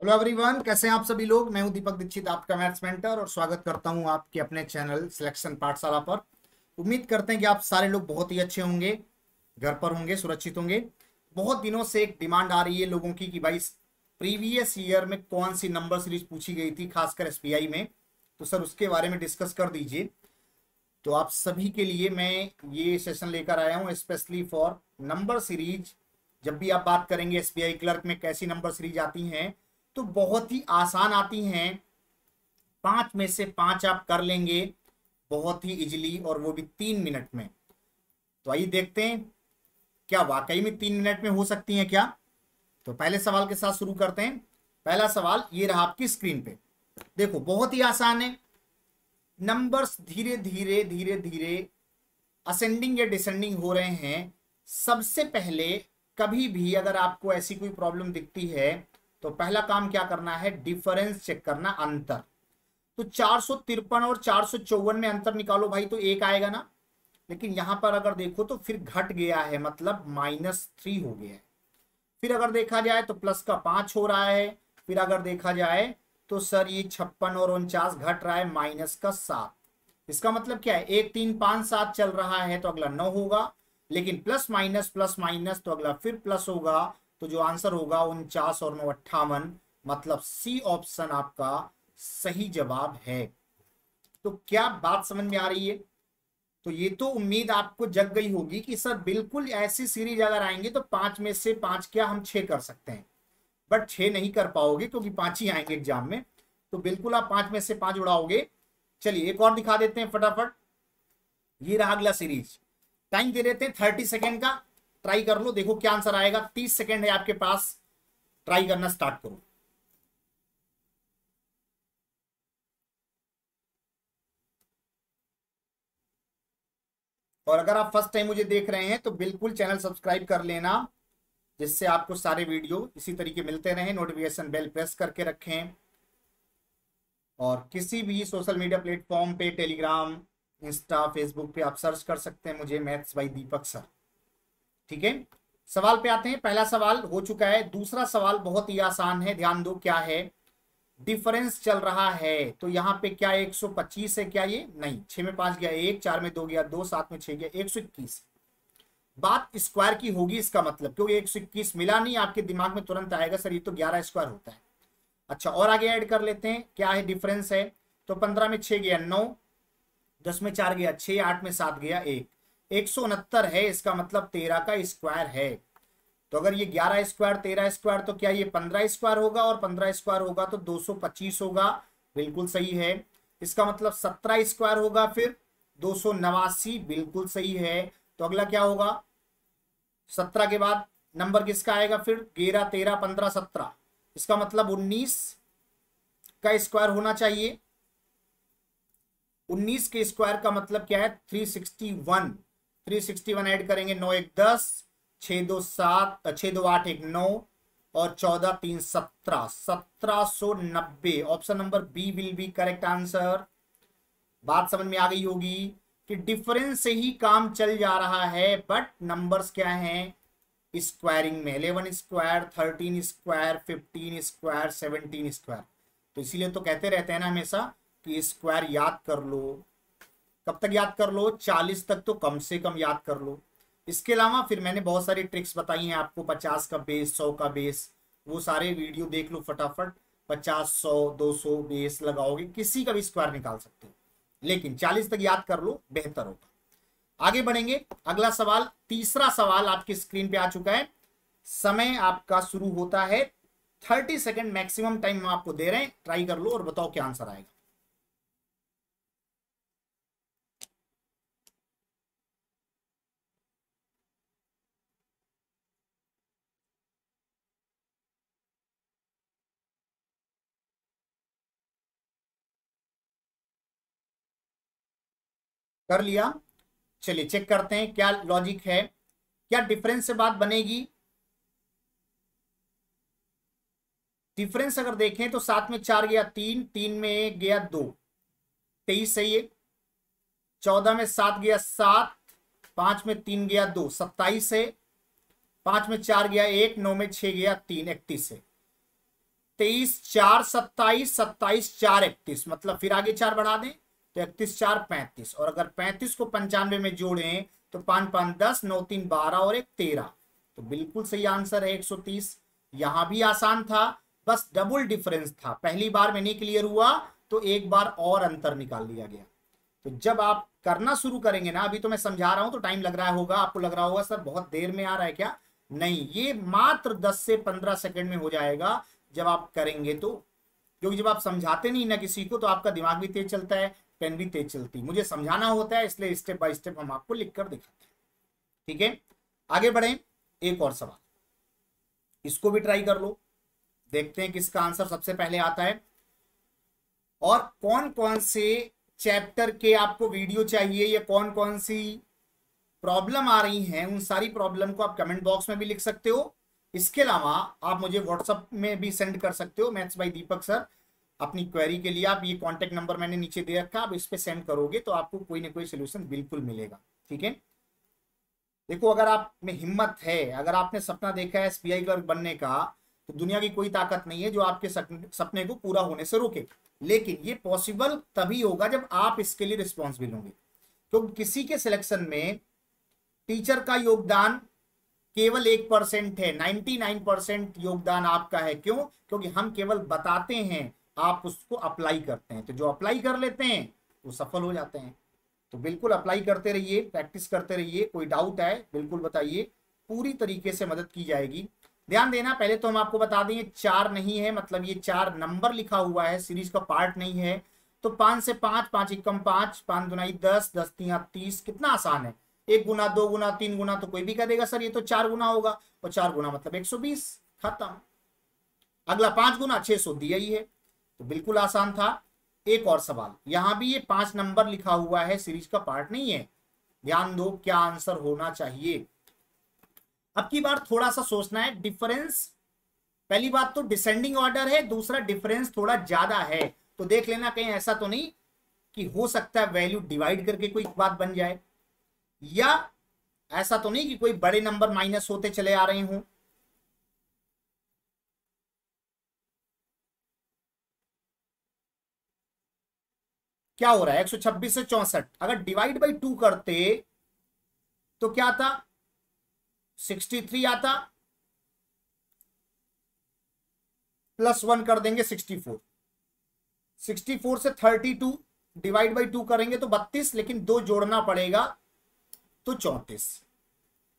Hello everyone, कैसे हैं आप सभी लोग। मैं हूं दीपक दीक्षित, आपका मैथ्स मेंटर, और स्वागत करता हूं आपके अपने चैनल सिलेक्शन पाठशाला पर। उम्मीद करते हैं कि आप सारे लोग बहुत ही अच्छे होंगे, घर पर होंगे, सुरक्षित होंगे। बहुत दिनों से एक डिमांड आ रही है लोगों की कि भाई प्रीवियस ईयर में कौन सी नंबर सीरीज पूछी गई थी, खासकर एसबीआई में, तो सर उसके बारे में डिस्कस कर दीजिए। तो आप सभी के लिए मैं ये सेशन लेकर आया हूँ स्पेशली फॉर नंबर सीरीज। जब भी आप बात करेंगे एसबीआई क्लर्क में कैसी नंबर सीरीज आती हैं, तो बहुत ही आसान आती हैं। 5 में से 5 आप कर लेंगे बहुत ही इजीली, और वो भी 3 मिनट में। तो आइए देखते हैं क्या वाकई में 3 मिनट में हो सकती हैं क्या। तो पहले सवाल के साथ शुरू करते हैं। पहला सवाल ये रहा आपकी स्क्रीन पे। देखो बहुत ही आसान है। नंबर्स धीरे धीरे धीरे धीरे असेंडिंग या डिसेंडिंग हो रहे हैं। सबसे पहले कभी भी अगर आपको ऐसी कोई प्रॉब्लम दिखती है तो पहला काम क्या करना है, डिफरेंस चेक करना, अंतर। तो 453 और 454 में अंतर निकालो भाई, तो 1 आएगा ना। लेकिन यहां पर अगर देखो तो फिर घट गया है, मतलब -3 हो गया है। फिर अगर देखा जाए तो प्लस का 5 हो रहा है। फिर अगर देखा जाए तो सर ये 56 और 49 घट रहा है, माइनस का 7। इसका मतलब क्या है, 1 3 5 7 चल रहा है तो अगला 9 होगा। लेकिन प्लस माइनस तो अगला फिर प्लस होगा। तो जो आंसर होगा 49 और 9 58, मतलब सी ऑप्शन आपका सही जवाब है। तो क्या बात समझ में आ रही है। तो ये तो उम्मीद आपको जग गई होगी कि सर बिल्कुल ऐसी सीरीज अगर आएंगे तो 5 में से 5 क्या हम 6 कर सकते हैं। बट 6 नहीं कर पाओगे क्योंकि 5 ही आएंगे एग्जाम में। तो बिल्कुल आप 5 में से 5 उड़ाओगे। चलिए एक और दिखा देते हैं फटाफट। ये रहा अगला सीरीज। टाइम दे देते हैं 30 सेकेंड का। ट्राई कर लो, देखो क्या आंसर आएगा। 30 सेकेंड है आपके पास, ट्राई करना स्टार्ट करो। और अगर आप फर्स्ट टाइम मुझे देख रहे हैं तो बिल्कुल चैनल सब्सक्राइब कर लेना, जिससे आपको सारे वीडियो इसी तरीके मिलते रहें। नोटिफिकेशन बेल प्रेस करके रखें। और किसी भी सोशल मीडिया प्लेटफॉर्म पे, टेलीग्राम, इंस्टा, फेसबुक पे आप सर्च कर सकते हैं मुझे, मैथ्स बाय दीपक सर। ठीक है, सवाल पे आते हैं। पहला सवाल हो चुका है। दूसरा सवाल बहुत ही आसान है, ध्यान दो क्या है। डिफरेंस चल रहा है तो यहाँ पे क्या 125 है क्या, ये नहीं। 6 में 5 गया 1, 4 में 2 गया 2, 7 में 6 गया 121। बात स्क्वायर की होगी इसका मतलब, क्योंकि 121 मिला नहीं, आपके दिमाग में तुरंत आएगा सर ये तो 11 स्क्वायर होता है। अच्छा, और आगे ऐड कर लेते हैं क्या है डिफरेंस है। तो 15 में 6 गया 9, 10 में 4 गया 6, 8 में 7 गया 1, 169 है। इसका मतलब 13 का स्क्वायर है। तो अगर ये 11 स्क्वायर 13 स्क्वायर तो क्या ये 15 स्क्वायर होगा, और 15 स्क्वायर होगा तो 225 होगा। बिल्कुल सही है। इसका मतलब 17 स्क्वायर होगा, फिर 289, बिल्कुल सही है। तो अगला क्या होगा, 17 के बाद नंबर किसका आएगा, फिर 11 13 15 17। इसका मतलब 19 का स्क्वायर होना चाहिए। 19 के स्क्वायर का मतलब क्या है, 361। 361 ऐड करेंगे, 9 1 10, 6 2 7, 6 2 8 1 9, और 14 3 17, 1790। Option number B will be correct answer. बात समझ में आ गई होगी कि डिफरेंस से ही काम चल जा रहा है, बट नंबर्स क्या हैं, स्क्वायरिंग में। 11 स्क्वायर, 13 स्क्वायर, 15 स्क्वायर, 17 स्क्वायर। तो इसीलिए तो कहते रहते हैं ना हमेशा कि स्क्वायर याद कर लो। कब तक याद कर लो, 40 तक तो कम से कम याद कर लो। इसके अलावा फिर मैंने बहुत सारी ट्रिक्स बताई हैं आपको, 50 का बेस, 100 का बेस, वो सारे वीडियो देख लो फटाफट। 50 100 200 बेस लगाओगे किसी का भी स्क्वायर निकाल सकते हो, लेकिन 40 तक याद कर लो, बेहतर होगा। आगे बढ़ेंगे। अगला सवाल, तीसरा सवाल आपकी स्क्रीन पे आ चुका है। समय आपका शुरू होता है 30 सेकेंड मैक्सिमम टाइम हम आपको दे रहे हैं। ट्राई कर लो और बताओ क्या आंसर आएगा। कर लिया। चलिए चेक करते हैं क्या लॉजिक है, क्या डिफरेंस से बात बनेगी। डिफरेंस अगर देखें तो 7 में 4 गया 3, 3 में 1 गया 2, 23 सही है। 14 में 7 गया 7, 5 में 3 गया 2, 27 है। 5 में 4 गया 1, 9 में 6 गया 3, 31 है। 23 4 27, 27 4 31, मतलब फिर आगे 4 बढ़ा दें तो 31 4 35, और अगर 35 को 95 में जोड़ें तो 5 5 10, 9 3 12 और 1 13। तो बिल्कुल सही आंसर है 130। यहां भी आसान था, बस डबल डिफरेंस था। पहली बार में नहीं क्लियर हुआ तो एक बार और अंतर निकाल लिया गया। तो जब आप करना शुरू करेंगे ना, अभी तो मैं समझा रहा हूं तो टाइम लग रहा होगा, आपको लग रहा होगा सर बहुत देर में आ रहा है क्या? नहीं, ये मात्र 10 से 15 सेकंड में हो जाएगा जब आप करेंगे तो। क्योंकि जब आप समझाते नहीं ना किसी को तो आपका दिमाग भी तेज चलता है, पेन भी तेज चलती है। मुझे समझाना होता है, इसलिए स्टेप बाय स्टेप हम आपको लिखकर दिखाते हैं। ठीक है, आगे बढ़े। एक और सवाल, इसको भी ट्राई कर लो, देखते हैं किसका आंसर सबसे पहले आता है। और कौन कौन से चैप्टर के आपको वीडियो चाहिए या कौन कौन सी प्रॉब्लम आ रही हैं, उन सारी प्रॉब्लम को आप कमेंट बॉक्स में भी लिख सकते हो। इसके अलावा आप मुझे व्हाट्सएप में भी सेंड कर सकते हो, मैथ्स बाय दीपक सर, अपनी क्वेरी के लिए। आप ये कांटेक्ट नंबर मैंने नीचे दे रखा, आप इस पे सेंड करोगे तो आपको कोई ना कोई सोल्यूशन बिल्कुल मिलेगा। ठीक है, देखो अगर आप में हिम्मत है, अगर आपने सपना देखा है एसबीआई क्लर्क बनने का, तो दुनिया की कोई ताकत नहीं है जो आपके सपने को पूरा होने से रोके। लेकिन ये पॉसिबल तभी होगा जब आप इसके लिए रिस्पॉन्सिबल होंगे। क्योंकि किसी के सिलेक्शन में टीचर का योगदान केवल 1% है, 99% योगदान आपका है। क्यों? क्योंकि हम केवल बताते हैं, आप उसको अप्लाई करते हैं। तो जो अप्लाई कर लेते हैं वो सफल हो जाते हैं। तो बिल्कुल अप्लाई करते रहिए, प्रैक्टिस करते रहिए। कोई डाउट है बिल्कुल बताइए, पूरी तरीके से मदद की जाएगी। ध्यान देना, पहले तो हम आपको बता दें ये 4 नहीं है, मतलब ये 4 नंबर लिखा हुआ है, सीरीज का पार्ट नहीं है। तो 5 से 5, 5 एकम 5, 5 दुनाई 10, 10 तिया 30, कितना आसान है। 1 गुना 2 गुना 3 गुना तो कोई भी कर देगा सर, ये तो 4 गुना होगा, और 4 गुना मतलब 120, खत्म। अगला 5 गुना 600 दिया ही है, तो बिल्कुल आसान था। एक और सवाल, यहां भी ये 5 नंबर लिखा हुआ है, सीरीज का पार्ट नहीं है। ध्यान दो क्या आंसर होना चाहिए। अब की बार थोड़ा सा सोचना है, डिफरेंस, पहली बात तो डिसेंडिंग ऑर्डर है, दूसरा डिफरेंस थोड़ा ज्यादा है। तो देख लेना कहीं ऐसा तो नहीं कि हो सकता है वैल्यू डिवाइड करके कोई बात बन जाए, या ऐसा तो नहीं कि कोई बड़े नंबर माइनस होते चले आ रहे हों। क्या हो रहा है, 126 से 64 अगर डिवाइड बाई 2 करते तो क्या आता, 63 आता, +1 कर देंगे 64, 64 से 32 डिवाइड बाई 2 करेंगे तो 32, लेकिन 2 जोड़ना पड़ेगा तो 34।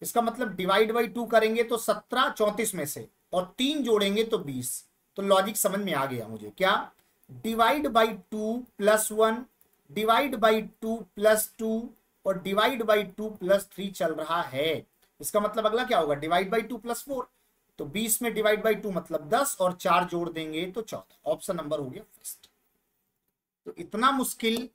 इसका मतलब डिवाइड बाई 2 करेंगे तो 17 34 में से, और 3 जोड़ेंगे तो 20। तो लॉजिक समझ में आ गया मुझे, क्या डिवाइड बाई 2 +1, डिवाइड बाई 2 +2 और डिवाइड बाई 2 +3 चल रहा है। इसका मतलब अगला क्या होगा, डिवाइड बाई 2 +4। तो 20 में डिवाइड बाई 2 मतलब 10, और 4 जोड़ देंगे तो 14। ऑप्शन नंबर हो गया फर्स्ट। तो इतना मुश्किल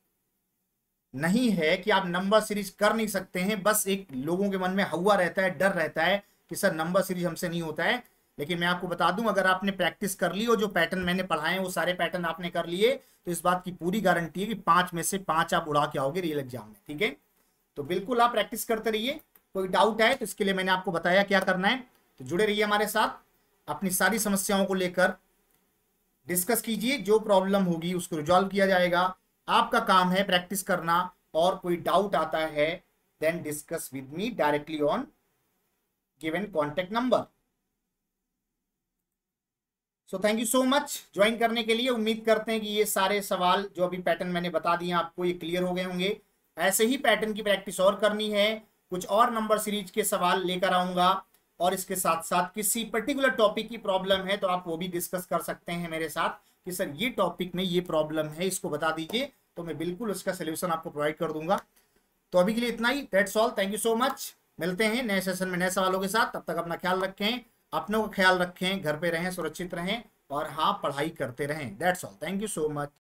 नहीं है कि आप नंबर सीरीज कर नहीं सकते हैं, बस एक लोगों के मन में हवा रहता है, डर रहता है कि सर नंबर सीरीज हमसे नहीं होता है। लेकिन मैं आपको बता दूं, अगर आपने प्रैक्टिस कर ली और जो पैटर्न मैंने पढ़ाए हैं वो सारे पैटर्न आपने कर लिए, तो इस बात की पूरी गारंटी है कि 5 में से 5 आप उड़ा के आओगे रियल एग्जाम में। ठीक है, तो बिल्कुल आप प्रैक्टिस करते रहिए। कोई डाउट है तो इसके लिए मैंने आपको बताया क्या करना है। तो जुड़े रहिए हमारे साथ, अपनी सारी समस्याओं को लेकर डिस्कस कीजिए, जो प्रॉब्लम होगी उसको रिजॉल्व किया जाएगा। आपका काम है प्रैक्टिस करना, और कोई डाउट आता है then discuss with me directly on given contact number. So thank you so much join करने के लिए। उम्मीद करते हैं कि ये सारे सवाल जो अभी पैटर्न मैंने बता दिए आपको ये क्लियर हो गए होंगे। ऐसे ही पैटर्न की प्रैक्टिस और करनी है, कुछ और नंबर सीरीज के सवाल लेकर आऊंगा, और इसके साथ साथ किसी पर्टिकुलर टॉपिक की प्रॉब्लम है तो आप वो भी डिस्कस कर सकते हैं मेरे साथ कि सर ये टॉपिक में ये प्रॉब्लम है, इसको बता दीजिए, तो मैं बिल्कुल उसका सोल्यूशन आपको प्रोवाइड कर दूंगा। तो अभी के लिए इतना ही, that's all, thank you so much. मिलते हैं नए सेशन में नए सवालों के साथ, तब तक अपना ख्याल रखें, अपनों का ख्याल रखें, घर पे रहें, सुरक्षित रहें, और हाँ पढ़ाई करते रहें। That's all, thank you so much.